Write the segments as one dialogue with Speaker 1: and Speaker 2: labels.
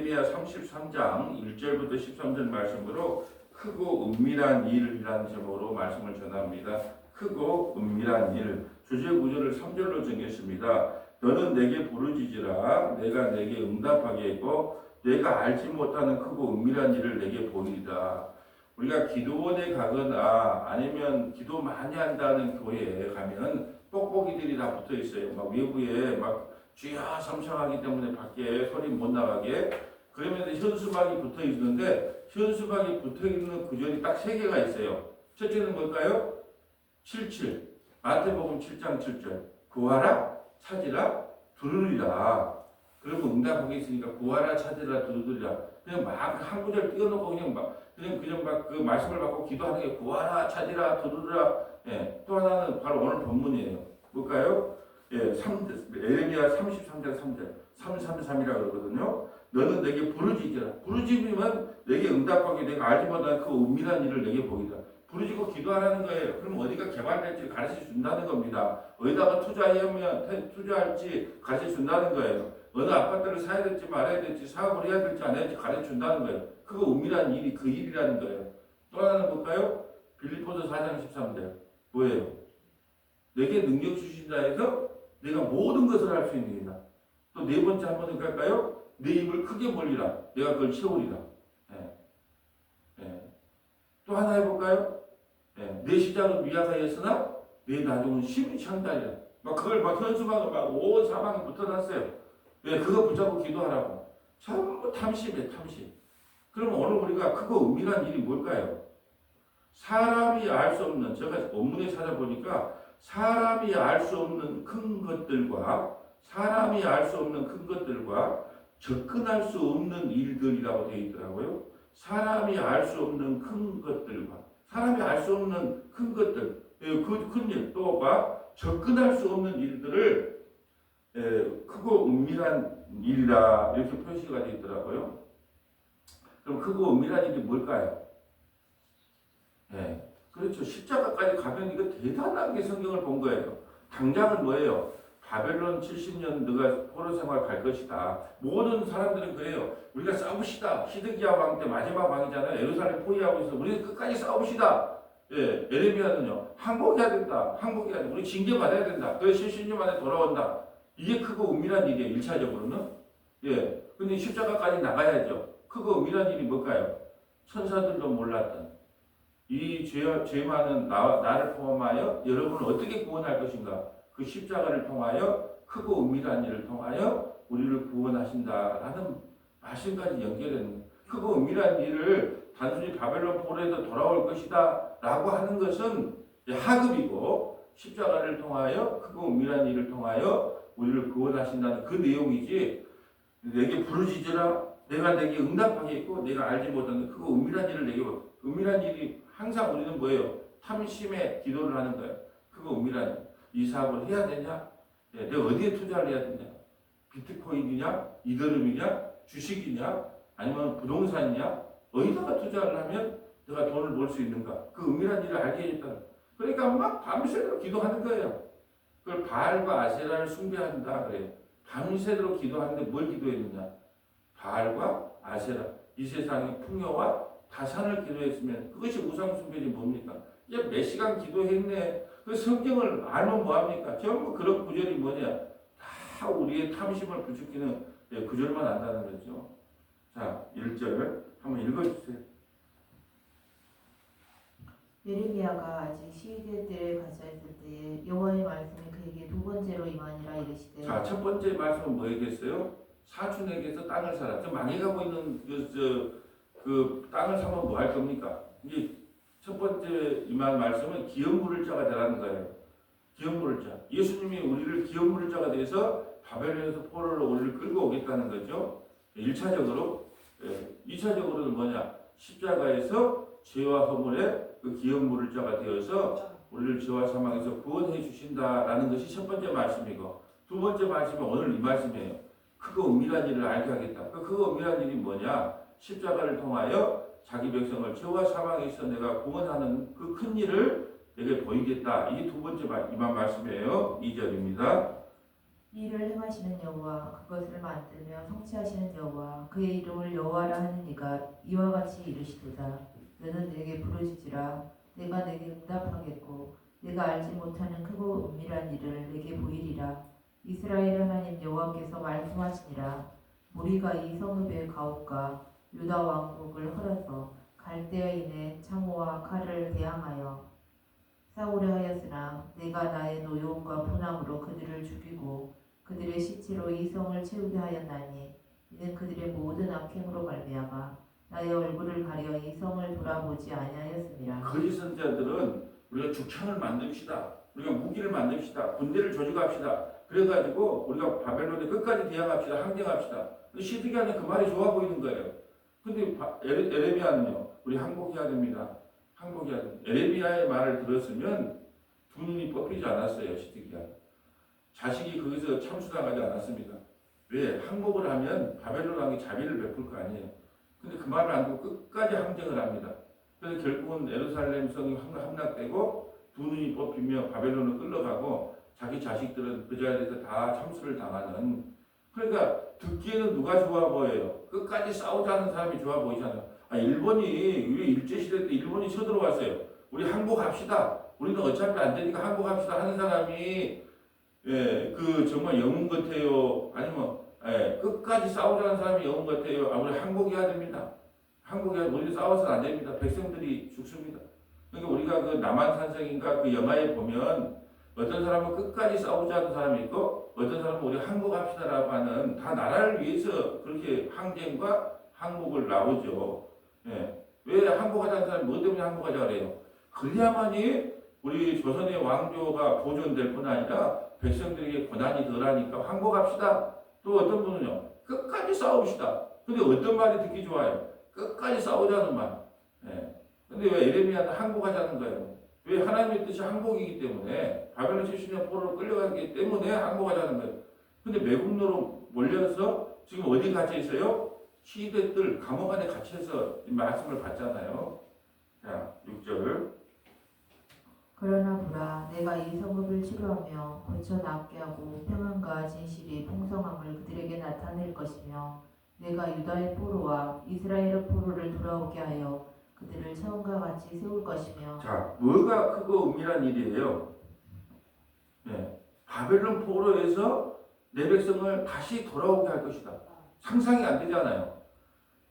Speaker 1: 예레미야 33장 1절부터 13절 말씀으로 크고 은밀한 일이라는 제목으로 말씀을 전합니다. 크고 은밀한 일. 주제 구절을 3절로 정했습니다. 너는 내게 부르짖으라. 내가 내게 응답하겠고 내가 알지 못하는 크고 은밀한 일을 내게 보이리라. 우리가 기도원에 가거나 아니면 기도 많이 한다는 교회에 가면 뽁뽁이들이 다 붙어 있어요. 막 외부에 막 주야 삼창하기 때문에 밖에 소리 못 나가게. 그러면 현수막이 붙어 있는데 현수막이 붙어 있는 구절이 딱 3개가 있어요. 첫째는 뭘까요? 77. 마태복음 7장 7절. 구하라, 찾으라, 두루리라. 그러면 응답하겠으니까 구하라, 찾으라, 두루리라. 그냥 막 한 구절 띄워놓고 그냥 막 그 말씀을 받고 기도하는 게 구하라, 찾으라, 두루리라. 예. 또 하나는 바로 오늘 본문이에요. 뭘까요? 예, 에레미야 33장 3절. 333이라고 그러거든요. 너는 내게 부르짖으라. 부르짖으면 내게 응답하게 내가 알지 못하는 그 은밀한 일을 내게 보이라. 부르짖고 기도하라는 거예요. 그럼 어디가 개발될지 가르쳐 준다는 겁니다. 어디다가 투자할지 가르쳐 준다는 거예요. 어느 아파트를 사야 될지 말아야 될지 사업을 해야 될지 안 해야 될지 가르쳐 준다는 거예요. 그거 은밀한 일이 그 일이라는 거예요. 또 하나는 뭘까요? 빌립보서 4장 13절. 뭐예요? 내게 능력 주신 자에서 내가 모든 것을 할 수 있는 이다. 또 네 번째 한 번은 갈까요? 내 입을 크게 벌리라. 내가 그걸 채우리라. 예. 예. 또 하나 해볼까요? 예. 내 시작은 미약하였으나 내 나중은 심히 창달이라. 막 그걸 막 현수막을 막 온 사방에 붙여놨어요. 예. 그거 붙잡고 기도하라고. 전부 탐심이에요. 탐심. 그러면 오늘 우리가 크고 은밀한 일이 뭘까요? 사람이 알 수 없는, 제가 본문에 찾아보니까 사람이 알 수 없는 큰 것들과 접근할 수 없는 일들이라고 되어 있더라고요. 사람이 알 수 없는 큰 것들과 사람이 알 수 없는 큰 것들, 그 큰 일, 또가 접근할 수 없는 일들을 크고 은밀한 일이라 이렇게 표시가 되어 있더라고요. 그럼 크고 은밀한 일이 뭘까요? 네, 그렇죠. 십자가까지 가면 이거 대단하게 성경을 본 거예요. 당장은 뭐예요? 바벨론 70년 너가 포로 생활 갈 것이다. 모든 사람들은 그래요. 우리가 싸웁시다. 시드기야 왕 때 마지막 왕이잖아요. 예루살렘 포위하고 있어. 우리 끝까지 싸웁시다. 예, 에레미야는요. 항복해야 된다. 항복해야 된다. 우리 징계 받아야 된다. 그래서 70년 만에 돌아온다. 이게 크고 은밀한 일이에요. 1차적으로는. 예, 근데 십자가까지 나가야죠. 크고 은밀한 일이 뭘까요? 천사들도 몰랐던 이 죄 많은 나를 포함하여 여러분을 어떻게 구원할 것인가? 그 십자가를 통하여 크고 은밀한 일을 통하여 우리를 구원하신다라는 말씀까지 연결되는 크고 은밀한 일을 단순히 바벨론 포로에서 돌아올 것이다 라고 하는 것은 하급이고 십자가를 통하여 크고 은밀한 일을 통하여 우리를 구원하신다는 그 내용이지 내게 부르짖으라 내가 내게 응답하겠고 내가 알지 못하는 크고 은밀한 일을 내게 은밀한 일이 항상 우리는 뭐예요? 탐심에 기도를 하는 거예요. 그거 은밀한 이 사업을 해야 되냐? 내가 어디에 투자를 해야 되냐? 비트코인이냐? 이더리움이냐? 주식이냐? 아니면 부동산이냐? 어디다가 투자를 하면 내가 돈을 벌 수 있는가? 그 은밀한 일을 알게 해줬다. 그러니까 막 밤새도록 기도하는 거예요. 그걸 바알과 아세라를 숭배한다 그래요. 밤새도록 기도하는데 뭘 기도했느냐? 바알과 아세라. 이 세상의 풍요와 다산을 기도했으면 그것이 우상숭배지 뭡니까? 이제 몇 시간 기도했네. 그 성경을 알면 뭐합니까? 전부 그런 구절이 뭐냐? 다 우리의 탐심을 부추기는 구절만 안다는 거죠. 자, 1절 한번 읽어주세요.
Speaker 2: 예레미야가 아직 시위대 때를 가짜 있을 때에 여호와의 말씀이 그에게 두 번째로 임하니라 이르시되.
Speaker 1: 자, 첫 번째 말씀은 뭐겠어요? 사촌에게서 땅을 사라. 저 망해가고 있는 그 땅을 사면 뭐 할 겁니까? 이게 첫 번째 임한 말씀은 기업 물을 자가 되라는 거예요. 기업 물을 자. 예수님이 우리를 기업 물을 자가 돼서 바벨론에서 포로로 우리를 끌고 오겠다는 거죠. 1차적으로. 2차적으로는 뭐냐? 십자가에서 죄와 허물의 그 기업 물을 자가 되어서 우리를 죄와 사망에서 구원해 주신다라는 것이 첫 번째 말씀이고 두 번째 말씀은 오늘 이 말씀이에요. 크고 은밀한 일을 알게 하겠다. 그 크고 은밀한 일이 뭐냐? 십자가를 통하여 자기 백성을 죄와 사망에서 내가 구원하는 그 큰 일을 내게 보이겠다. 이게 두 번째 임한 말씀이에요. 2절입니다.
Speaker 2: 이를 행하시는 여호와 그것을 만들며 성취하시는 여호와 그의 이름을 여호와라 하는 이가 이와 같이 이르시도다. 너는 내게 부르짖으라. 내가 내게 응답하겠고 내가 알지 못하는 크고 은밀한 일을 내게 보이리라. 이스라엘 하나님 여호와께서 말씀하시니라. 무리가 이 성읍의 가옥과 유다 왕국을 헐어서 갈대아인의 창호와 칼을 대항하여 싸우려 하였으나 내가 나의 노여움과 분함으로 그들을 죽이고 그들의 시체로 이 성을 채우게 하였나니 이는 그들의 모든 악행으로 말미암아 나의 얼굴을 가려 이 성을 돌아보지 아니하였습니다.
Speaker 1: 거짓 선지자들은 우리가 죽창을 만듭시다. 우리가 무기를 만듭시다. 군대를 조직합시다. 그래가지고 우리가 바벨론에 끝까지 대항합시다. 항쟁합시다. 시드기야는 그 말이 좋아 보이는 거예요. 근데 에레미야는요. 우리 항복해야 됩니다. 항복해야 됩니다. 에레미야의 말을 들었으면 두 눈이 뽑히지 않았어요. 시드기야. 자식이 거기서 참수당하지 않았습니다. 왜? 항복을 하면 바벨론 왕이 자비를 베풀 거 아니에요. 근데 그 말을 안 듣고 끝까지 항쟁을 합니다. 그래서 결국은 예루살렘 성이 함락되고 두 눈이 뽑히며 바벨론을 끌려가고 자기 자식들은 그 자리에서 다 참수를 당하는. 그러니까 듣기에는 누가 좋아 보여요? 끝까지 싸우자는 사람이 좋아 보이잖아요. 일본이 우리 일제시대 때 일본이 쳐들어왔어요. 우리 항복합시다. 우리는 어차피 안 되니까 항복합시다 하는 사람이 그 정말 영웅 같아요. 아니면 끝까지 싸우자는 사람이 영웅 같아요. 우리 항복해야 됩니다. 항복해야 우리 싸워서는 안 됩니다. 백성들이 죽습니다. 그러니까 우리가 그 남한산성인가 그 영화에 보면 어떤 사람은 끝까지 싸우자는 사람이 있고 어떤 사람은 우리 항복합시다라고 하는 다 나라를 위해서 그렇게 항쟁과 항복을 나오죠. 왜 항복하자는 사람이 뭐 때문에 항복하자 그래요? 그래야만이 우리 조선의 왕조가 보존될 뿐 아니라 백성들에게 고난이 덜하니까 항복합시다. 또 어떤 분은요, 끝까지 싸웁시다. 근데 어떤 말이 듣기 좋아요? 끝까지 싸우자는 말. 근데 왜 에레미야는 항복하자는 거예요? 왜 하나님의 뜻이 항복이기 때문에 바벨론 70년 포로로 끌려가기 때문에 항복하자는 거예요. 근데 매국노로 몰려서 지금 어디 갇혀 있어요? 시대들 감옥 안에 갇혀서 이 말씀을 받잖아요. 자, 6절.
Speaker 2: 그러나 보라 내가 이 성읍을 치료하며 고쳐 낫게 하고 평안과 진실이 풍성함을 그들에게 나타낼 것이며 내가 유다의 포로와 이스라엘의 포로를 돌아오게 하여 그들을 처음과 같이 세울 것이며.
Speaker 1: 자, 뭐가 크고 은밀한 일이에요? 바벨론 포로에서 내 백성을 다시 돌아오게 할 것이다. 상상이 안 되잖아요.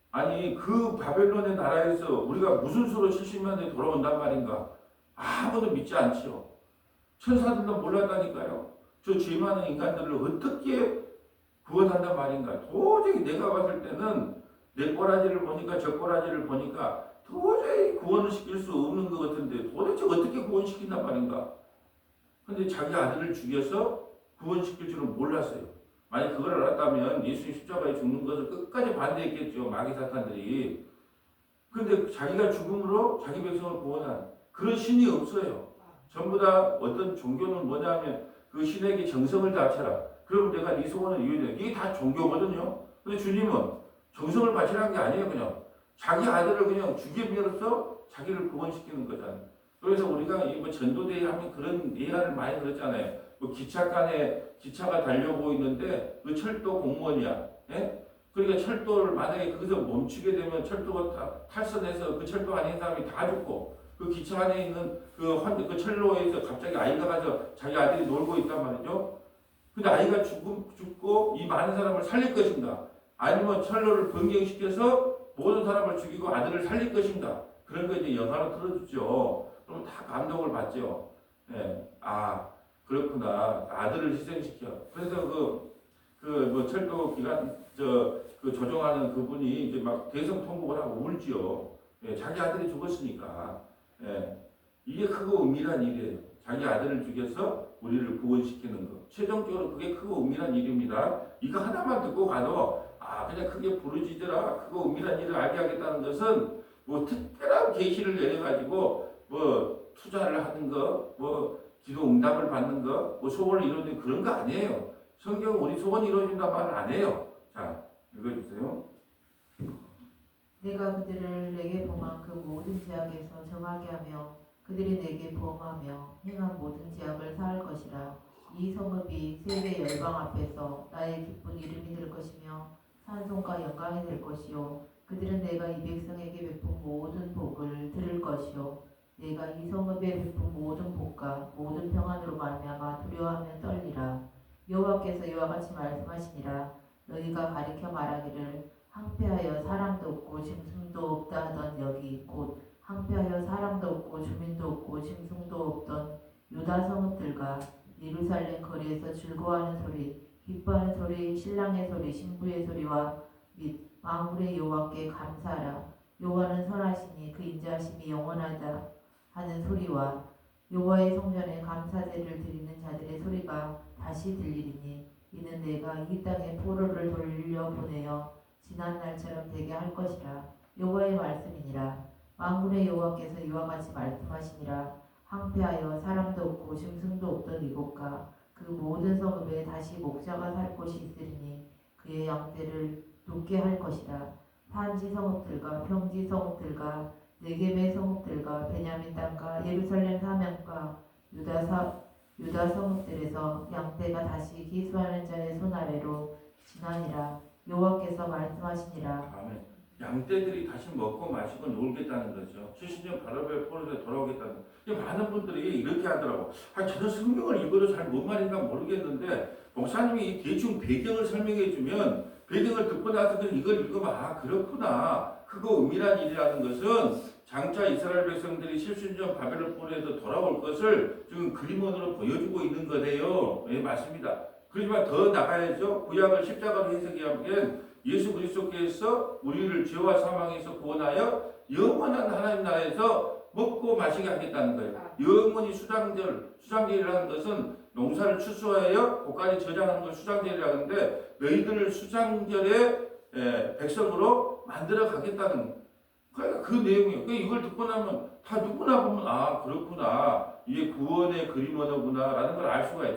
Speaker 1: 아니 그 바벨론의 나라에서 우리가 무슨 수로 70년 뒤에 돌아온단 말인가? 아무도 믿지 않죠. 천사들도 몰랐다니까요. 저 죄 많은 인간들을 어떻게 구원한단 말인가? 도저히 내가 봤을 때는 내 꼬라지를 보니까 저 꼬라지를 보니까 도저히 구원을 시킬 수 없는 것 같은데 도대체 어떻게 구원시킨단 말인가? 근데 자기 아들을 죽여서 구원시킬 줄은 몰랐어요. 만약 그걸 알았다면 예수님 십자가에 죽는 것을 끝까지 반대했겠죠. 마귀 사탄들이. 근데 자기가 죽음으로 자기 백성을 구원한 그런 신이 없어요. 전부 다 어떤 종교는 뭐냐면 그 신에게 정성을 바쳐라. 그럼 내가 네 소원을 이루어야 돼. 이게 다 종교거든요. 근데 주님은 정성을 바치라는 게 아니에요. 그냥 자기 아들을 그냥 죽임으로써 자기를 구원시키는 거잖아요. 그래서 우리가 뭐 전도대회 하면 그런 예화를 많이 들었잖아요. 뭐 기차가 달려오고 있는데 그 철도 공무원이야. 그러니까 철도를 만약에 거기서 멈추게 되면 철도가 탈선해서 그 철도 안에 있는 사람이 다 죽고 그 기차 안에 있는 그 철로에서 갑자기 아이가 가서 자기 아들이 놀고 있단 말이죠. 근데 아이가 죽고 이 많은 사람을 살릴 것인가? 아니면 철로를 변경시켜서 모든 사람을 죽이고 아들을 살릴 것인가? 그런 거 이제 영화로 틀어주죠. 그럼 다 감동을 받죠. 그렇구나. 아들을 희생시켜. 그래서 뭐 철도 기간, 그 조종하는 그분이 이제 막 대성통곡을 하고 울지요. 자기 아들이 죽었으니까. 이게 크고 은밀한 일이에요. 자기 아들을 죽여서 우리를 구원시키는 것. 최종적으로 그게 크고 은밀한 일입니다. 이거 하나만 듣고 가도 그냥 크게 부르짖으라. 크고 은밀한 일을 알게 하겠다는 것은 뭐 특별한 계시를 내려가지고 뭐 투자를 하는 거, 뭐 기도 응답을 받는 거, 뭐 소원을 이루는 그런 거 아니에요. 성경은 우리 소원이 이루어진다는 말을 안 해요. 자, 읽어주세요.
Speaker 2: 내가 그들을 내게 범한 그 모든 죄악에서 정하게 하며 그들이 내게 범하며 행한 모든 죄악을 사할 것이라. 이 성읍이 세계 열방 앞에서 나의 기쁜 이름이 될 것이며 찬송과 영광이 될 것이요 그들은 내가 이 백성에게 베푼 모든 복을 들을 것이요 내가 이 성읍에 베푼 모든 복과 모든 평안으로 말미암아 두려워하며 떨리라. 여호와께서 이와 같이 말씀하시니라. 너희가 가리켜 말하기를 항폐하여 사람도 없고 짐승도 없다 하던 여기 곧 항폐하여 사람도 없고 주민도 없고 짐승도 없던 유다 성읍들과 예루살렘 거리에서 즐거워하는 소리 기뻐하는 소리 신랑의 소리 신부의 소리와 및 만군의 여호와께 감사하라. 여호와는 선하시니 그 인자하심이 영원하다 하는 소리와 여호와의 성전에 감사제를 드리는 자들의 소리가 다시 들리리니 이는 내가 이 땅에 포로를 돌려보내어 지난 날처럼 되게 할 것이라. 여호와의 말씀이니라. 만군의 여호와께서 이와 같이 말씀하시니라. 항폐하여 사람도 없고 짐승도 없던 이곳과 그 모든 성읍에 다시 목자가 살 곳이 있으리니 그의 양떼를 눕게 할 것이라. 산지 성읍들과 평지 성읍들과 네겝의 성읍들과 베냐민 땅과 예루살렘 사면과 유다 성읍들에서 양떼가 다시 기수하는 자의 손 아래로 지나니라. 여호와께서 말씀하시니라.
Speaker 1: 아멘. 양떼들이 다시 먹고 마시고 놀겠다는 거죠. 70년 바로의 포로에 돌아오겠다는. 많은 분들이 이렇게 하더라고. 저는 성경을 읽어도 잘 뭔 말인가 모르겠는데 목사님이 대충 배경을 설명해 주면 배경을 듣고 나서 이걸 읽으면 그렇구나. 크고 은밀한 일이라는 것은 장차 이스라엘 백성들이 70년 바벨론 포로에서 돌아올 것을 지금 그림원으로 보여주고 있는 거네요. 예, 맞습니다. 그렇지만 더 나가야죠. 구약을 십자가로 해석하면 예수 그리스도께서 우리를 죄와 사망에서 구원하여 영원한 하나님 나라에서 먹고 마시게 하겠다는 거예요. 영원히 수장절이라는 것은 농사를 추수하여 고까지 저장하는 걸 수장절이라고 하는데 너희들을 수장절의 백성으로 만들어 가겠다는 거예요. 그러니까 그 내용이에요. 이걸 듣고 나면 다 누구나 보면 그렇구나. 이게 구원의 그림 언어구나 라는 걸 알 수가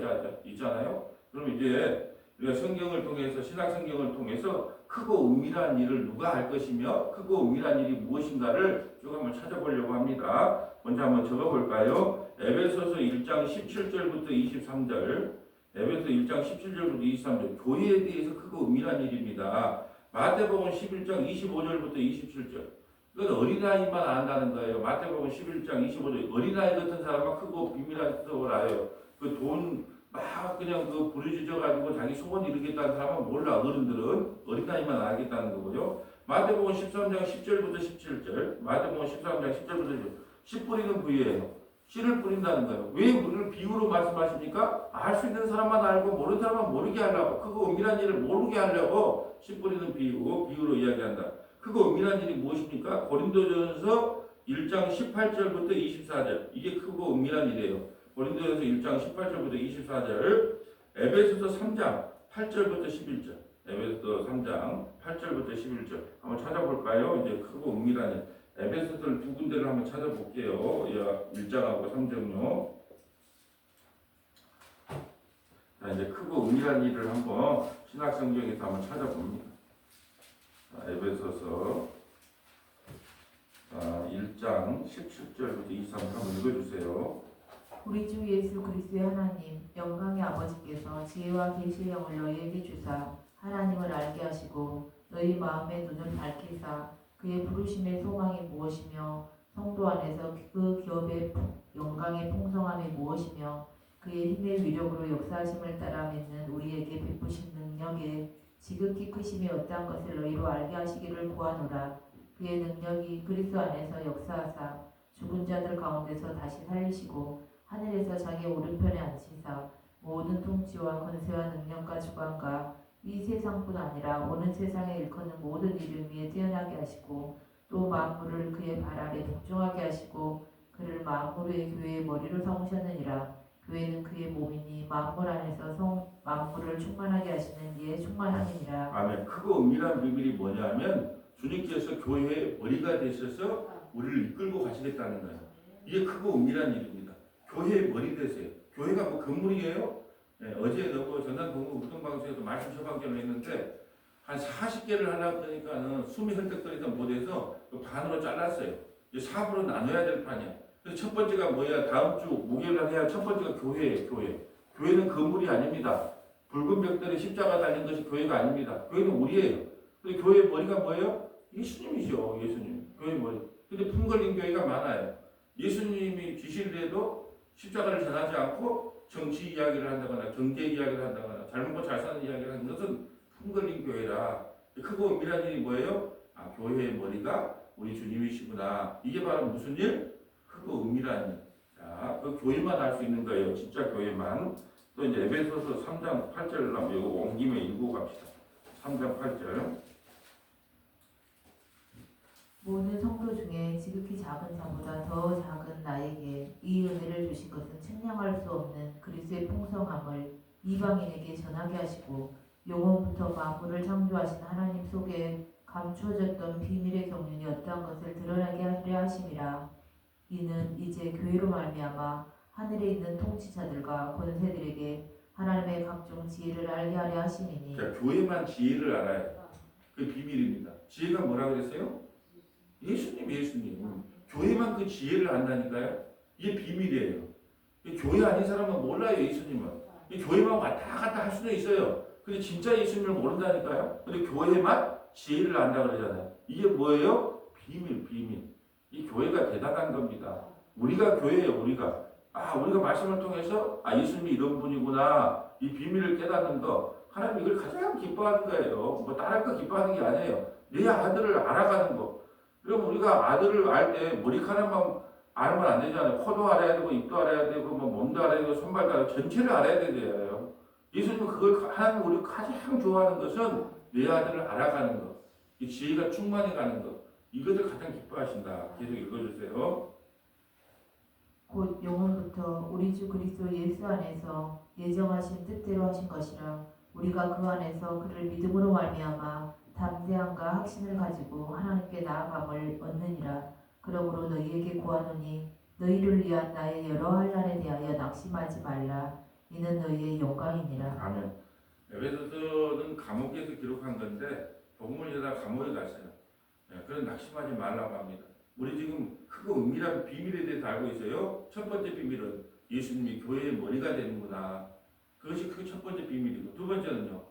Speaker 1: 있잖아요. 그럼 이제 우리가 성경을 통해서 신약 성경을 통해서 크고 은밀한 일을 누가 할 것이며 크고 은밀한 일이 무엇인가를 쭉 한번 찾아보려고 합니다. 먼저 한번 적어볼까요? 에베소서 1장 17절부터 23절 에베소 1장 17절부터 23절 교회에 대해서 크고 은밀한 일입니다. 마태복음 11장 25절부터 27절 이건 어린아이만 안다는 거예요. 마태복음 11장 25절 어린아이 같은 사람은 크고 비밀한 뜻을 알아요. 그 돈 막 그냥 부르짖어가지고 자기 소원 이루겠다는 사람은 몰라. 어른들은 어린아이만 알겠다는 거고요. 마태복음 13장 10절부터 17절 마태복음 13장 10절부터 17절 씨 뿌리는 부위예요. 씨를 뿌린다는 거예요. 왜 우리를 비유로 말씀하십니까? 알 수 있는 사람만 알고 모르는 사람만 모르게 하려고 크고 은밀한 일을 모르게 하려고 씨 뿌리는 비유로 이야기한다. 크고 은밀한 일이 무엇입니까? 고린도전서 1장 18절부터 24절 이게 크고 은밀한 일이에요. 고린도전서 1장 18절부터 24절 에베소서 3장 8절부터 11절 에베소서 3장 8절부터 11절 한번 찾아볼까요? 이제 크고 은밀한 일 에베소서를 두 군데를 한번 찾아볼게요. 1장하고 3장요. 자, 이제 크고 은밀한 일을 한번 신약성경에서 한번 찾아봅니다. 에베소서 1장 17절부터 23절 한번 읽어주세요.
Speaker 2: 우리 주 예수 그리스도의 하나님 영광의 아버지께서 지혜와 계시의 영을 너희에게 주사 하나님을 알게 하시고 너희 마음의 눈을 밝히사 그의 부르심의 소망이 무엇이며 성도 안에서 그 기업의 영광의 풍성함이 무엇이며 그의 힘의 위력으로 역사하심을 따라 믿는 우리에게 베푸신 능력에 지극히 크심이 어떠한 것을 너희로 알게 하시기를 구하노라. 그의 능력이 그리스도 안에서 역사하사 죽은 자들 가운데서 다시 살리시고 하늘에서 자기 오른편에 앉히사 모든 통치와 권세와 능력과 주관과 이 세상뿐 아니라 오는 세상에 일컫는 모든 이름 위에 뛰어나게 하시고 또 만물을 그의 발 아래 복종하게 하시고 그를 만물의 교회의 머리로 삼으셨느니라. 교회는 그의 몸이니 만물 안에서 만물을 충만하게 하시는 이의 충만함이니라.
Speaker 1: 아멘. 크고 은밀한 비밀이 뭐냐면 주님께서 교회의 머리가 되셔서 우리를 이끌고 가시겠다는 거예요. 이게 크고 은밀한 일입니다. 교회의 머리 되세요. 교회가 뭐 건물이에요? 네, 어제 전남 동구 우등방송에서 말씀 처방전을 했는데 한 40개를 하려고 하니까는 숨이 헐떡거리다 못해서 반으로 잘랐어요. 이제 4부로 나눠야 될 판이야. 그래서 첫 번째가 뭐야? 다음 주 목요일 날 해야 첫 번째가 교회예요. 교회는 건물이 아닙니다. 붉은 벽돌에 십자가 달린 것이 교회가 아닙니다. 교회는 우리예요. 근데 교회의 머리가 뭐예요? 예수님이죠. 예수님. 교회의 머리. 근데 품 걸린 교회가 많아요. 예수님이 주실 때도 십자가를 전하지 않고 정치 이야기를 한다거나 경제 이야기를 한다거나 잘 먹고 잘 사는 이야기를 하는 것은 품 걸린 교회라. 크고 은밀한 일이 뭐예요? 아, 교회의 머리가 우리 주님이시구나. 이게 바로 무슨 일? 크고 은밀한 일. 자, 그 교회만 할 수 있는 거예요. 진짜 교회만. 또 이제 에베소서 3장 8절을 한번 이거 온 김에 읽고 갑시다. 3장 8절.
Speaker 2: 모든 성도 중에 지극히 작은 자보다 더 작은 나에게 이 은혜를 주신 것은 측량할 수 없는 그리스도의 풍성함을 이방인에게 전하게 하시고 영원부터 만물을 창조하신 하나님 속에 감추어졌던 비밀의 경륜이 어떠한 것을 드러나게 하려 하심이라. 이는 이제 교회로 말미암아 하늘에 있는 통치자들과 권세들에게 하나님의 각종 지혜를 알게 하려 하심이니.
Speaker 1: 자, 교회만 지혜를 알아요. 그 비밀입니다. 지혜가 뭐라 그랬어요? 예수님. 교회만 그 지혜를 안다니까요. 이게 비밀이에요. 교회 아닌 사람은 몰라요. 예수님은. 교회만 왔다 갔다 할 수도 있어요. 근데 진짜 예수님을 모른다니까요. 근데 교회만 지혜를 안다 그러잖아요. 이게 뭐예요? 비밀. 이 교회가 대단한 겁니다. 우리가 교회예요. 우리가 말씀을 통해서 예수님이 이런 분이구나, 이 비밀을 깨닫는 거, 하나님 이걸 가장 기뻐하는 거예요. 뭐 다른 거 기뻐하는 게 아니에요. 내 아들을 알아가는 거. 그럼 우리가 아들을 알 때 머리카락만 알면 안 되잖아요. 코도 알아야 되고, 입도 알아야 되고, 뭐 몸도 알아야 되고, 손발도 알아야 되고, 전체를 알아야 되잖아요. 예수님은 그걸 하나님 우리가 가장 좋아하는 것은 내 아들을 알아가는 것, 이 지혜가 충만해가는 것, 이것을 가장 기뻐하신다. 계속 읽어주세요.
Speaker 2: 곧 영원부터 우리 주 그리스도 예수 안에서 예정하신 뜻대로 하신 것이라. 우리가 그 안에서 그를 믿음으로 말미암아 담대함과 확신을 가지고 하나님께 나아감을 얻느니라. 그러므로 너희에게 구하노니 너희를 위한 나의 여러 환난에 대하여 낙심하지 말라. 이는 너희의 영광이니라.
Speaker 1: 아멘. 에베소서는 감옥에서 기록한 건데 복음을 전하다 감옥에 갔어요. 그런 낙심하지 말라고 합니다. 우리 지금 크고 은밀한 비밀에 대해서 알고 있어요. 첫 번째 비밀은 예수님이 교회의 머리가 되는구나. 그것이 그 첫 번째 비밀이고, 두 번째는요,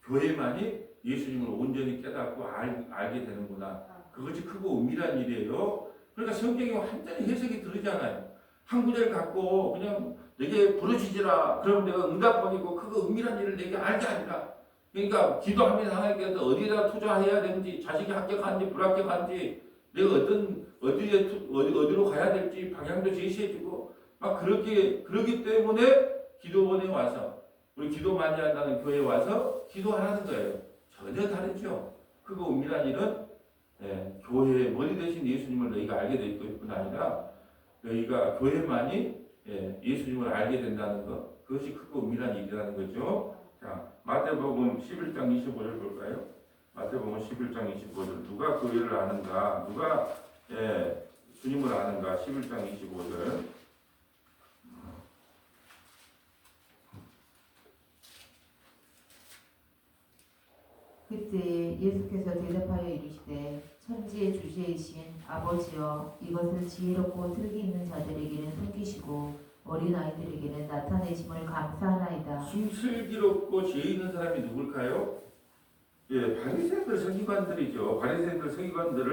Speaker 1: 교회만이 예수님을 온전히 깨닫고 알게 되는구나. 그것이 크고 은밀한 일이에요. 그러니까 성경이 완전히 해석이 다르잖아요. 한 구절 갖고 그냥 내게 부르짖으라. 그럼 내가 응답하고 크고 은밀한 일을 내게 알게 하리라. 그러니까 기도하면서 하나님께서 어디다 투자해야 되는지, 자식이 합격하는지 불합격하는지, 내가 어디로 가야 될지 방향도 제시해주고 막 그러기 때문에 기도원에 와서, 우리 기도 많이 한다는 교회에 와서 기도하라는 거예요. 전혀 다르죠. 크고 은밀한 일은 교회의 머리 대신 예수님을 너희가 알게 될 뿐 아니라 너희가 교회만이 예수님을 알게 된다는 것, 그것이 크고 은밀한 일이라는 거죠. 자, 마태복음 11장 25절 볼까요? 마태복음 11장 25절. 누가 교회를 아는가? 누가 주님을 아는가? 11장 25절.
Speaker 2: 그때 예수께서 대답하여 이르시되 천지의 주제이신 아버지여, 이것을 지혜롭고 틀기 있는 자들에게는 숨기시고 어린 아이들에게는 나타내심을 감사하나이다.
Speaker 1: 슬기롭고 지혜 있는 사람이 누굴까요? 바리새인들 서기관들이죠. 바리새인들 서기관들이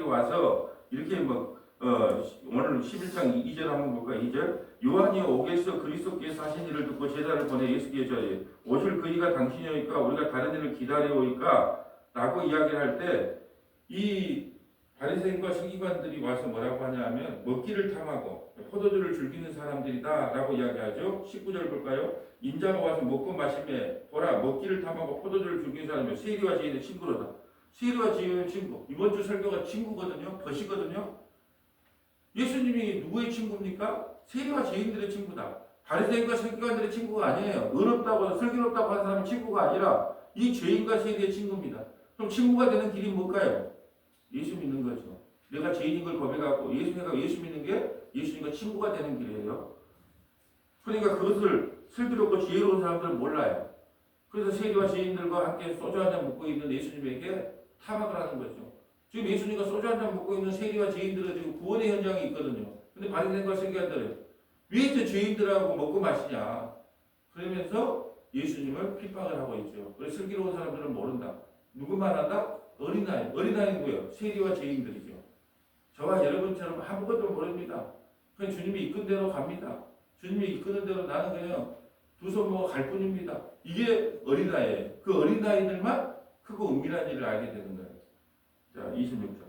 Speaker 1: 와서 이렇게 오늘 11장 2절 한번 볼까요? 2절. 요한이 오게서 그리스도께서 하신 일을 듣고 제자를 보내 예수께 저리 오실 그이가 당신이오니까 우리가 다른 일을 기다려오니까 라고 이야기를 할 때, 이 바리새인과 서기관들이 와서 뭐라고 하냐면 먹기를 탐하고 포도주를 즐기는 사람들이다 라고 이야기하죠. 19절 볼까요? 인자가 와서 먹고 마시매 보라, 먹기를 탐하고 포도주를 즐기는 사람이 세리와 지혜의 친구로다. 세리와 지혜의 친구. 이번 주 설교가 친구거든요. 벗이거든요. 예수님이 누구의 친구입니까? 세리와 지혜인들의 친구다. 바리새인과 서기관들의 친구가 아니에요. 의롭다고 슬기롭다고 하는 사람이 친구가 아니라 이 죄인과 세리의 친구입니다. 그럼 친구가 되는 길이 뭘까요? 예수 믿는 거죠. 내가 죄인인 걸 고백하고 예수 믿는 게 예수님과 친구가 되는 길이에요. 그러니까 그것을 슬기롭고 지혜로운 사람들은 몰라요. 그래서 세리와 지혜인들과 함께 소주 한잔 먹고 있는 예수님에게 탐학을 하는 거죠. 지금 예수님과 소주 한잔 먹고 있는 세리와 지혜인들은 지금 구원의 현장에 있거든요. 근데 바리새인과 서기관들은 왜 저 죄인들하고 먹고 마시냐. 그러면서 예수님을 핍박을 하고 있죠. 그래서 슬기로운 사람들은 모른다. 누구만 한다? 어린아이. 어린아이는 뭐예요? 세리와 죄인들이죠. 저와 여러분처럼 아무것도 모릅니다. 그냥 주님이 이끈 대로 갑니다. 주님이 이끄는 대로 나는 그냥 두 손 모아 갈 뿐입니다. 이게 어린아이예요. 그 어린아이들만 크고 은밀한 일을 알게 되는 거예요. 자, 26절.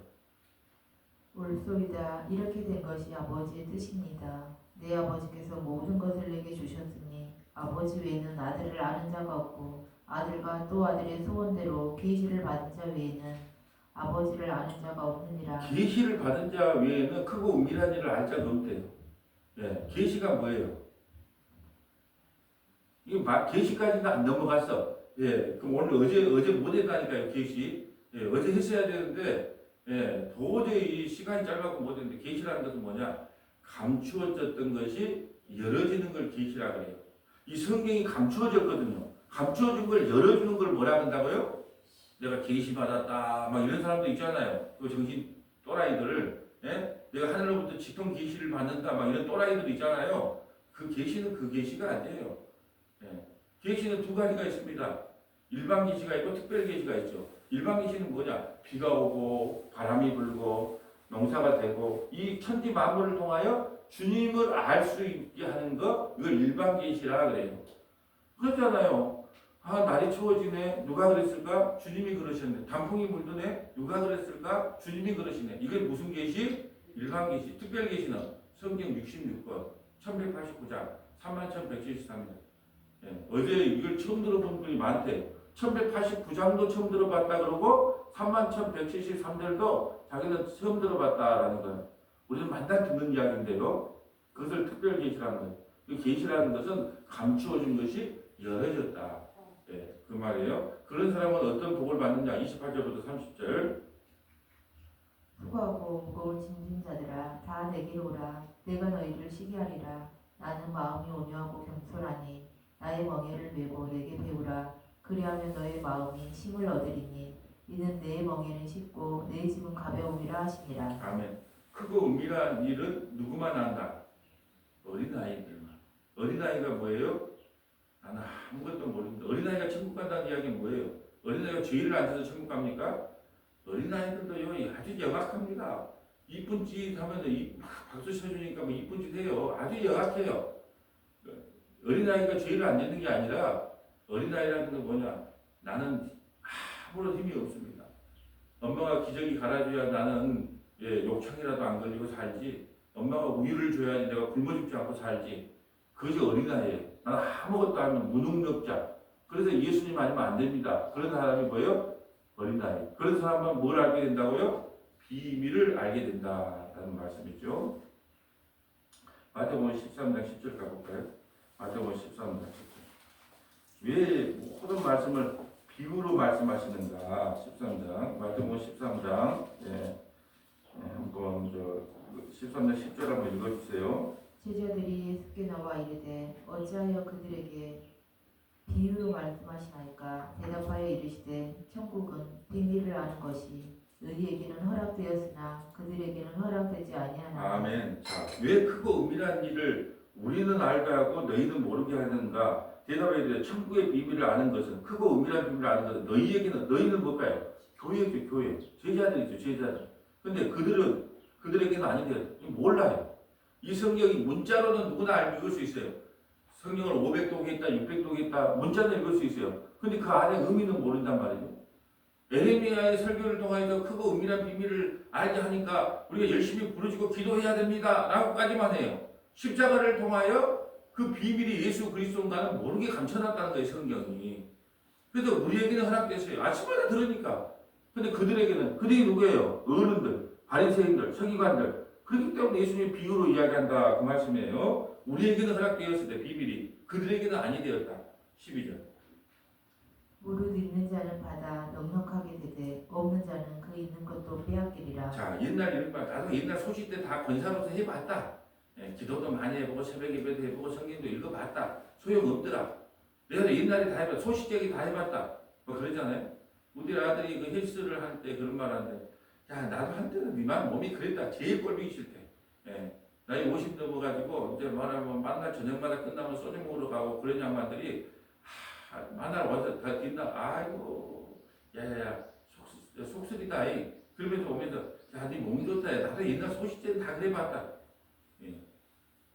Speaker 2: 옳소이다. 이렇게 된 것이 아버지의 뜻입니다. 내 아버지께서 모든 것을 내게 주셨으니 아버지 외에는 아들을 아는 자가 없고 아들과 또 아들의 소원대로 계시를 받은 자 외에는 아버지를 아는 자가 없느니라.
Speaker 1: 계시를 받은 자 외에는 크고 은밀한 일을 알 자가 없대요. 예, 계시가 뭐예요? 이게 계시까지는 안 넘어갔어. 예, 그럼 오늘 어제 못 했다니까요, 계시. 예, 어제 했어야 되는데, 예, 도저히 이 시간이 짧아서 못 했는데, 계시라는 것은 뭐냐? 감추어졌던 것이 열어지는 걸 계시라 그래요. 이 성경이 감추어졌거든요. 감추어진 걸 열어주는 걸 뭐라 한다고요? 내가 계시 받았다, 막 이런 사람도 있잖아요. 그 정신 또라이들, 예? 내가 하늘로부터 직통 계시를 받는다, 막 이런 또라이들 있잖아요. 그 계시는 그 계시가 아니에요. 예. 계시는 두 가지가 있습니다. 일반 계시가 있고 특별 계시가 있죠. 일반 계시는 뭐냐? 비가 오고 바람이 불고 농사가 되고 이 천지 만물을 통하여 주님을 알 수 있게 하는 거, 이걸 일반 계시라 그래요. 그렇잖아요. 아, 날이 추워지네. 누가 그랬을까? 주님이 그러셨네. 단풍이 물드네. 누가 그랬을까? 주님이 그러시네. 이게 무슨 계시? 일반 계시. 특별 계시는 성경 66권 1189장 31,173장. 예, 어제 이걸 처음 들어본 분이 많대. 1189장도 처음 들어봤다 그러고 31,173절도 자기는 처음 들어봤다라는 거예요. 우리는 만날 듣는 이야기인데요. 그것을 특별 계시라는 거예요. 그 계시라는 것은 감추어진 것이 열어졌다. 예, 그 말이에요. 그런 사람은 어떤 복을 받느냐? 28절부터 30절.
Speaker 2: 수고하고 무거운 짐진 자들아 다 내게로 오라. 내가 너희를 쉬게 하리라. 나는 마음이 온유하고 겸손하니 나의 멍에를 메고 내게 배우라. 그리하면 너의 마음이 힘을 얻으리니 이는 내 멍에는 쉽고 내 짐은 가벼움이라 하시니라.
Speaker 1: 아멘. 크고 은밀한 일은 누구만 안다? 어린아이들만. 어린아이가 뭐예요? 나는 아무것도 모릅니다. 어린아이가 천국 간다는 이야기는 뭐예요? 어린아이가 죄를 안 져서 천국 갑니까? 어린아이들도요, 아주 영악합니다. 이쁜 짓 하면 박수 쳐주니까 뭐 이쁜 짓 해요. 아주 영악해요. 어린아이가 죄를 안 짓는 게 아니라 어린아이라는 건 뭐냐? 나는 아무런 힘이 없습니다. 엄마가 기저귀 갈아줘야 나는 욕창이라도 안 걸리고 살지. 엄마가 우유를 줘야지 내가 굶어 죽지 않고 살지. 그것이 어린아이예요. 나는 아무것도 아니면 무능력자. 그래서 예수님 아니면 안 됩니다. 그런 사람이 뭐예요? 어린아이. 그런 사람만 뭘 알게 된다고요? 비밀을 알게 된다라는 말씀이죠. 마태복음 13장 10절 가볼까요? 마태복음 13장 10절. 왜 모든 말씀을 비유로 말씀하시는가? 13장. 마태복음 13장. 한번 13장 10절 한번 읽어주세요.
Speaker 2: 제자들이 예수께 나와 이르되 어찌하여 그들에게 비유로 말씀하시나이까? 대답하여 이르시되 천국은 비밀을 아는 것이 너희에게는 허락되었으나 그들에게는 허락되지 아니하나니.
Speaker 1: 아멘. 자, 왜 크고 은밀한 일을 우리는 알게 하고 너희는 모르게 하는가? 대답해 이르되 천국의 비밀을 아는 것은, 크고 은밀한 비밀을 아는 것은 너희는 뭘까요? 교회죠, 교회. 제자들이죠, 제자들. 근데 그들에게는 아닌데 몰라요. 이 성경이 문자로는 누구나 읽을 수 있어요. 성경을 500동 했다, 600동 했다, 문자는 읽을 수 있어요. 근데 그 안에 의미는 모른단 말이죠. 에레미야의 설교를 통해서 크고 은밀한 비밀을 알게 하니까 우리가 열심히 부르짖고 기도해야 됩니다 라고까지만 해요. 십자가를 통하여 그 비밀이 예수 그리스도인가는 모르게 감춰놨다는 거예요, 성경이. 그래서 우리에게는 허락됐어요. 아침마다 들으니까. 근데 그들이 누구예요? 어른들, 바리새인들, 서기관들. 그렇기 때문에 예수님이 비유로 이야기한다 그 말씀이에요. 우리에게는 허락되었을 때 비밀이, 그들에게는 아니 되었다. 12절.
Speaker 2: 무릇 있는 자는 받아 넉넉하게 되되 없는 자는 그 있는 것도 빼앗기리라.
Speaker 1: 자, 옛날 이런 말, 나도 옛날 소식 때 다 권사로서 해봤다. 기도도 많이 해보고 새벽 예배도 해보고 성경도 읽어봤다. 소용없더라. 내가 옛날에 다 해봤다. 소식적이 다 해봤다. 뭐 그러잖아요. 우리 아들이 그 헬스를 할 때 그런 말 하는데, 야, 나도 한때는 니만 몸이 그랬다. 제일 꼴보기 싫대. 나이 50 넘어가지고 이제 말하면 만날 저녁마다 끝나면 소주 먹으러 가고 그런 양반들이 만날 와서 다 뒷나 아이고 야야야 속쓰리다 이 그러면서 오면서 야네 몸 좋다 야 나도 옛날 소식제는 다 그래봤다. 예.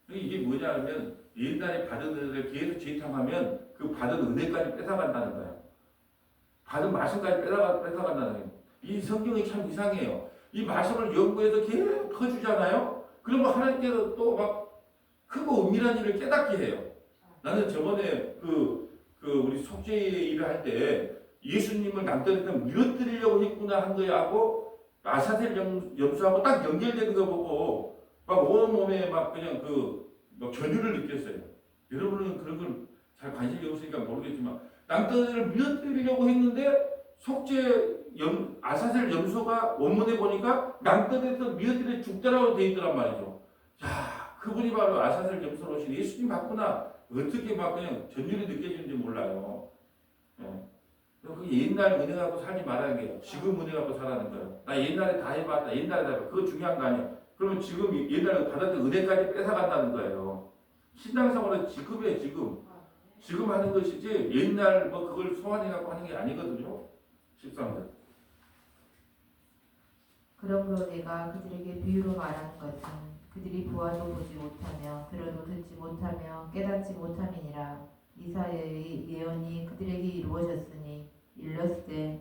Speaker 1: 이게 뭐냐면 옛날에 받은 은혜를 계속 재탕하면 그 받은 은혜까지 뺏어간다는 거야. 받은 말씀까지 뺏어간다는 거예요. 이 성경이 참 이상해요. 이 말씀을 연구해서 계속 퍼주잖아요. 그러면 하나님께서 또 막 크고 은밀한 일을 깨닫게 해요. 나는 저번에 우리 속죄 일을 할 때 예수님을 남들한테 밀어뜨리려고 했구나 한 거하고 아사셀 염소하고 딱 연결되는 거 보고 막 온몸에 막 그냥 막 전율을 느꼈어요. 여러분은 그런 걸 잘 관심이 없으니까 모르겠지만 남들을 밀어뜨리려고 했는데 아사셀 염소가 원문에 보니까 남들에서 밀어뜨려 죽더라고 돼 있더란 말이죠. 야, 그분이 바로 아사셀 염소로 오신 예수님 맞구나. 어떻게 막 그냥 전율이 느껴지는지 몰라요. 예. 그 옛날 은혜 갖고 살지 말아야 돼요. 지금 은혜 갖고 살라는 거예요. 나 옛날에 다 해봤다. 옛날에 다 해봤다. 그거 중요한 거 아니에요. 그러면 지금 옛날에 받았던 은혜까지 뺏어간다는 거예요. 신앙생활은 지금이에요. 지금 하는 것이지 옛날 뭐 그걸 소환해갖고 하는 게 아니거든요. 13절.
Speaker 2: 그러므로 내가 그들에게 비유로 말하는 것은 그들이 보아도 보지 못하며 들어도 듣지 못하며 깨닫지 못함이니라. 이사야의 예언이 그들에게 이루어졌으니 일렀을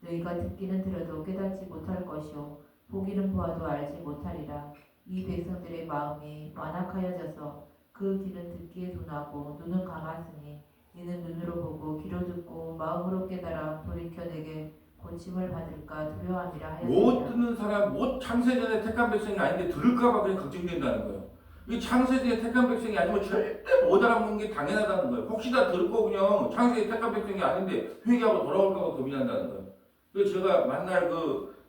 Speaker 2: 너희가 듣기는 들어도 깨닫지 못할 것이요 보기는 보아도 알지 못하리라. 이 백성들의 마음이 완악하여져서 그 귀는 듣기에 둔하고 눈은 감았으니 이는 눈으로 보고 귀로 듣고 마음으로 깨달아 돌이켜 내게 고침을 받을까 두려워함이라
Speaker 1: 못
Speaker 2: 하였습니다.
Speaker 1: 듣는 사람, 못 창세전에 택한 백성이 아닌데 들을까봐 그냥 걱정된다는 거예요. 이 창세전에 택한 백성이 아니면 절대 못 알아먹는 게 당연하다는 거예요. 혹시나 듣고 그냥 창세전에 택한 백성이 아닌데 회개하고 돌아올까봐 겁이 난다는 거예요. 그래서 제가 만날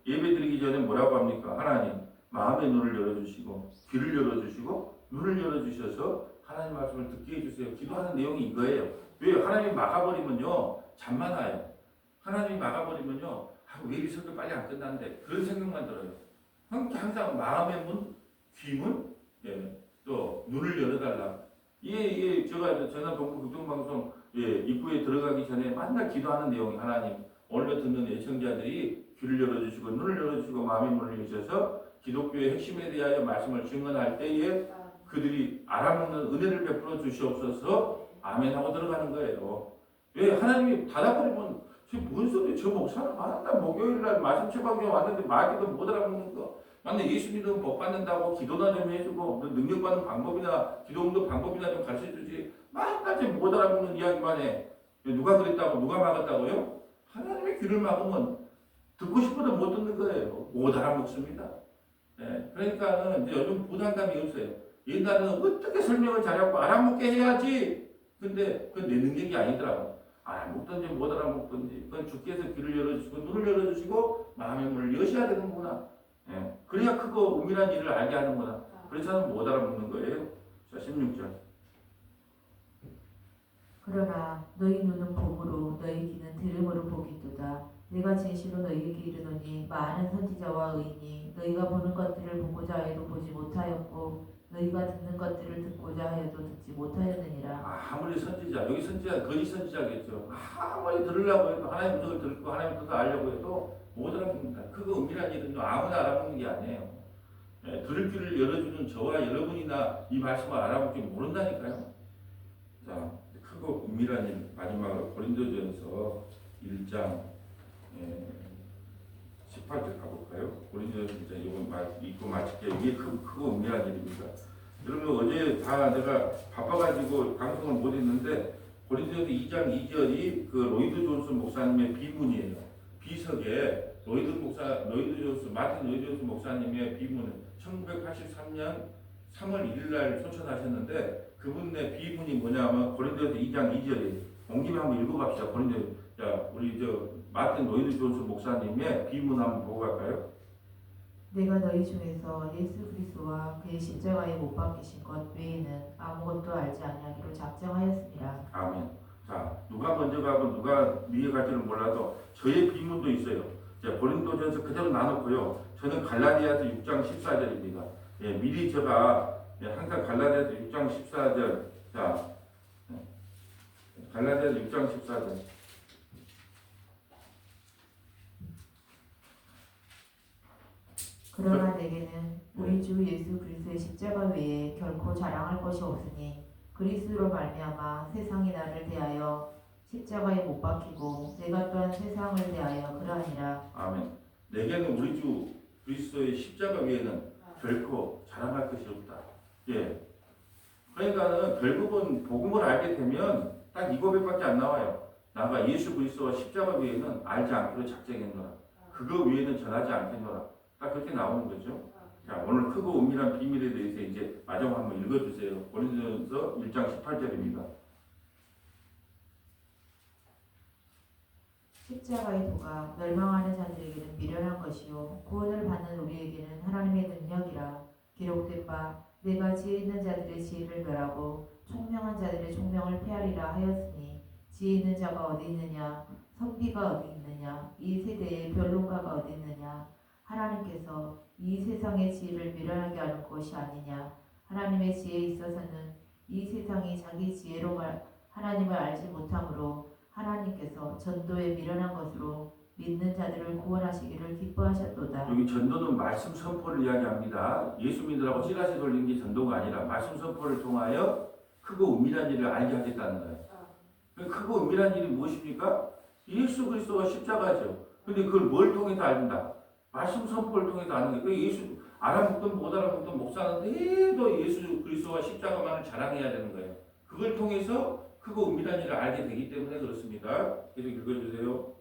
Speaker 1: 예배 드리기 전에 뭐라고 합니까? 하나님 마음의 눈을 열어주시고 귀를 열어주시고 눈을 열어주셔서 하나님 말씀을 듣게 해주세요. 기도하는 내용이 이거예요. 왜? 하나님이 막아버리면요 잠만 와요. 하나님이 막아버리면요 왜 이 설교 빨리 안 끝나는데 그런 생각만 들어요. 항상 마음의 문, 귀 문, 예, 또 눈을 열어달라. 제가 전화동부 교통방송 입구에 들어가기 전에 맨날 기도하는 내용이 하나님 오늘 듣는 애청자들이 귀를 열어주시고 눈을 열어주시고 마음의 문을 여셔서 기독교의 핵심에 대하여 말씀을 증언할 때에 그들이 알아먹는 은혜를 베풀어 주시옵소서 아멘하고 들어가는 거예요. 왜? 하나님이 닫아버리면 뭔 소리 저 목사는 만날 목요일날 말씀 처방에 왔는데 말기도 못 알아먹는 거 만약 예수 믿으면 복 받는다고 기도나 좀 해주고 능력받는 방법이나 기도 응도 방법이나 좀 가르쳐주지 맨날 좀 못 알아먹는 이야기만 해. 누가 그랬다고 누가 막았다고요? 하나님의 귀를 막으면 듣고 싶어도 못 듣는 거예요. 못 알아먹습니다. 예, 그러니까 이제 요즘 부담감이 없어요. 옛날에는 어떻게 설명을 잘하고 알아먹게 해야지. 근데 그건 내 능력이 아니더라고. 알아먹든지 못 알아먹든지 그건 주께서 귀를 열어주시고 눈을 열어주시고 마음의 문을 여셔야 되는구나. 예, 그래야 크고 은밀한 일을 알게 하는구나. 그렇지 않으면 못 알아먹는 거예요. 자 16절.
Speaker 2: 그러나 너희 눈은 봄으로 너희 귀는 들음으로 보기도다. 내가 진실로 너희에게 이르노니 많은 선지자와 의인이 너희가 보는 것들을 보고자 하여도 보지 못하였고 너희가 듣는 것들을 듣고자 하여도 듣지 못하였느니라.
Speaker 1: 아무리 선지자, 여기 선지자 거짓 선지자겠죠. 아무리 들으려고 해도 하나님 뜻을 듣고 하나님 뜻을 알려고 해도 못 알아먹는다. 그거 은밀한 일은요 아무나 알아먹는 게 아니에요. 예, 들을 귀를 열어주는 저와 여러분이나 이 말씀을 알아먹지 모른다니까요. 자, 크고 은밀한 일 마지막으로 고린도전서 1장 18절 가볼까요? 고린도전서 1장 이거 읽고 마칠게요. 이게 크고 은밀한 일입니다. 여러분 어제 다 내가 바빠가지고 방송을 못 했는데 고린도전서 2장 2절이 그 로이드 존스 목사님의 비문이에요. 비석에 마틴 로이드 존스 목사님의 비문을 1983년 3월 1일 날 소천하셨는데 그분의 비문이 뭐냐면 고린도전서 2장 2절이 온 김에 한번 읽어갑시다. 우리 마틴 로이드 존스 목사님의 비문 한번 보고 갈까요?
Speaker 2: 내가 너희 중에서 예수 그리스도와 그의 십자가에 못 박히신 것 외에는 아무것도 알지 아니하기로 작정하였습니다.
Speaker 1: 아멘. 자, 누가 먼저 가고 누가 위에 갈지는 몰라도 저의 비문도 있어요. 고린도전서 그대로 나눴고요. 저는 갈라디아서 6장 14절입니다. 미리 제가 항상 갈라디아서 6장 14절, 자, 갈라디아서 6장 14절.
Speaker 2: 그러나 내게는 우리 주 예수 그리스도의 십자가 외에 결코 자랑할 것이 없으니 그리스도로 말미암아 세상이 나를 대하여 십자가에 못 박히고 내가 또한 세상을 대하여 그러하니라.
Speaker 1: 아멘. 내게는 우리 주 그리스도의 십자가 외에는 결코 자랑할 것이 없다. 예. 그러니까는 결국은 복음을 알게 되면 딱 이 고백밖에 안 나와요. 나가 예수 그리스도와 십자가 외에는 알지 않기로 작정했노라. 그거 외에는 전하지 않겠노라. 딱 그렇게 나오는 거죠. 자, 오늘 크고 은밀한 비밀에 대해서 이제 마지막 한번 읽어주세요. 고린도전서 1장 18절입니다.
Speaker 2: 십자가의 도가 멸망하는 자들에게는 미련한 것이요 구원을 받는 우리에게는 하나님의 능력이라. 기록된 바 내가 지혜 있는 자들의 지혜를 멸하고 총명한 자들의 총명을 폐하리라 하였으니 지혜 있는 자가 어디 있느냐 선비가 어디 있느냐 이 세대의 변론가가 어디 있느냐. 하나님께서 이 세상의 지혜를 미련하게 하는 것이 아니냐. 하나님의 지혜에 있어서는 이 세상이 자기 지혜로 하나님을 알지 못함으로 하나님께서 전도에 미련한 것으로 믿는 자들을 구원하시기를 기뻐하셨도다.
Speaker 1: 여기 전도는 말씀 선포를 이야기합니다. 예수 믿으라고 찌라시 돌리는 게 전도가 아니라 말씀 선포를 통하여 크고 은밀한 일을 알게 하겠다는 거예요. 크고 은밀한 일이 무엇입니까? 예수 그리스도가 십자가죠. 근데 그걸 뭘 통해서 알린다? 말씀 선포를 통해서 아는 거예요. 예수 알아먹든 못 알아먹든 목사는 해도 예수 그리스도와 십자가만을 자랑해야 되는 거예요. 그걸 통해서 크고 은밀한 일을 알게 되기 때문에 그렇습니다. 계속 읽어주세요.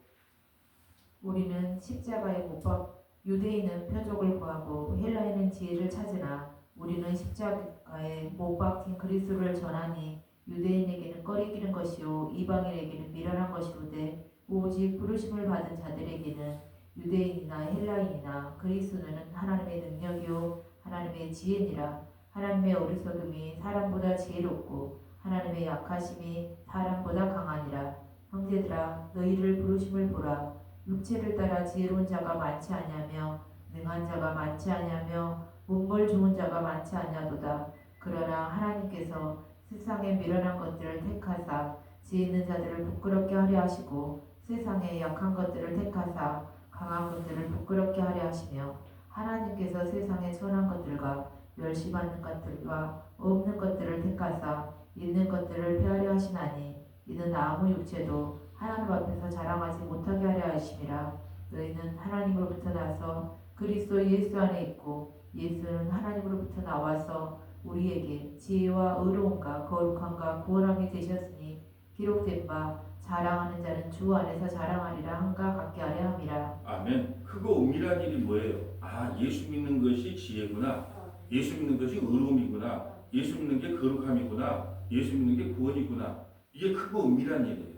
Speaker 2: 우리는 십자가에 못 박 유대인은 표적을 구하고 헬라인은 지혜를 찾으나 우리는 십자가에 못 박힌 그리스도를 전하니 유대인에게는 꺼리기는 것이요 이방인에게는 미련한 것이로되 오직 부르심을 받은 자들에게는 유대인이나 헬라인이나 그리스도는 하나님의 능력이요 하나님의 지혜니라. 하나님의 어리석음이 사람보다 지혜롭고 하나님의 약하심이 사람보다 강하니라. 형제들아 너희를 부르심을 보라. 육체를 따라 지혜로운 자가 많지 아니하며 능한 자가 많지 아니하며 몸벌 좋은 자가 많지 아니하도다. 그러나 하나님께서 세상에 미련한 것들을 택하사 지혜 있는 자들을 부끄럽게 하려 하시고 세상에 약한 것들을 택하사 강한 것들을 부끄럽게 하려 하시며 하나님께서 세상의 선한 것들과 멸시받는 것들과 없는 것들을 택하사 있는 것들을 폐하려 하시나니 이는 아무 육체도 하나님 앞에서 자랑하지 못하게 하려 하심이라. 너희는 하나님으로부터 나서 그리스도 예수 안에 있고 예수는 하나님으로부터 나와서 우리에게 지혜와 의로움과 거룩함과 구원함이 되셨으니 기록된 바 자랑하는 자는 주 안에서 자랑하리라 함과 같게 하려 함이라.
Speaker 1: 아멘. 크고 은밀한 일이 뭐예요? 아, 예수 믿는 것이 지혜구나. 예수 믿는 것이 의로움이구나. 예수 믿는 게 거룩함이구나. 예수 믿는 게 구원이구나. 이게 크고 은밀한 일이에요.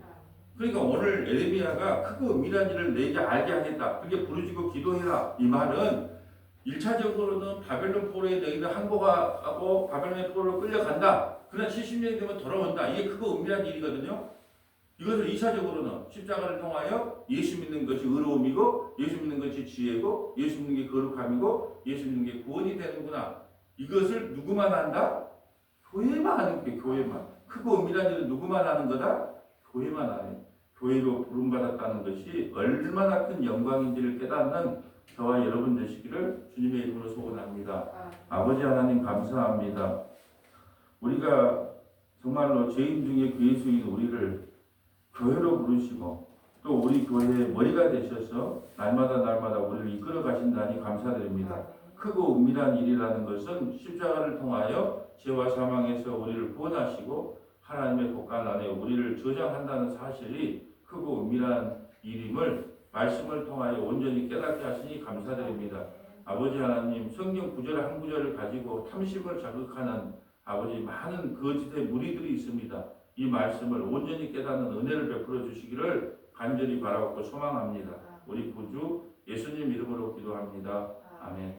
Speaker 1: 그러니까 오늘 에레미야가 크고 은밀한 일을 내게 알게 하겠다. 그게 부르짖고 기도해라. 이 말은 1차적으로는 바벨론 포로에 너희들 항복하고 바벨론의 포로로 끌려간다. 그러나 70년이 되면 돌아온다. 이게 크고 은밀한 일이거든요. 이것을 2차적으로는 십자가를 통하여 예수 믿는 것이 의로움이고 예수 믿는 것이 지혜고 예수 믿는 게 거룩함이고 예수 믿는 게 구원이 되는구나. 이것을 누구만 한다? 교회만 하는 게 교회만. 크고 은밀한 일은 누구만 하는 거다? 교회만 하네. 교회로 부름받았다는 것이 얼마나 큰 영광인지를 깨닫는 저와 여러분 되시기를 주님의 이름으로 소원합니다. 아버지 하나님 감사합니다. 우리가 정말로 죄인 중에 괴수인 우리를 교회로 부르시고 또 우리 교회의 머리가 되셔서 날마다 우리를 이끌어 가신다니 감사드립니다. 크고 은밀한 일이라는 것은 십자가를 통하여 죄와 사망에서 우리를 구원하시고 하나님의 곳간 안에 우리를 저장한다는 사실이 크고 은밀한 일임을 말씀을 통하여 온전히 깨닫게 하시니 감사드립니다. 아버지 하나님, 성경 구절 한 구절을 가지고 탐심을 자극하는 아버지 많은 거짓의 무리들이 있습니다. 이 말씀을 온전히 깨닫는 은혜를 베풀어 주시기를 간절히 바라고 소망합니다. 우리 구주 예수님 이름으로 기도합니다. 아멘.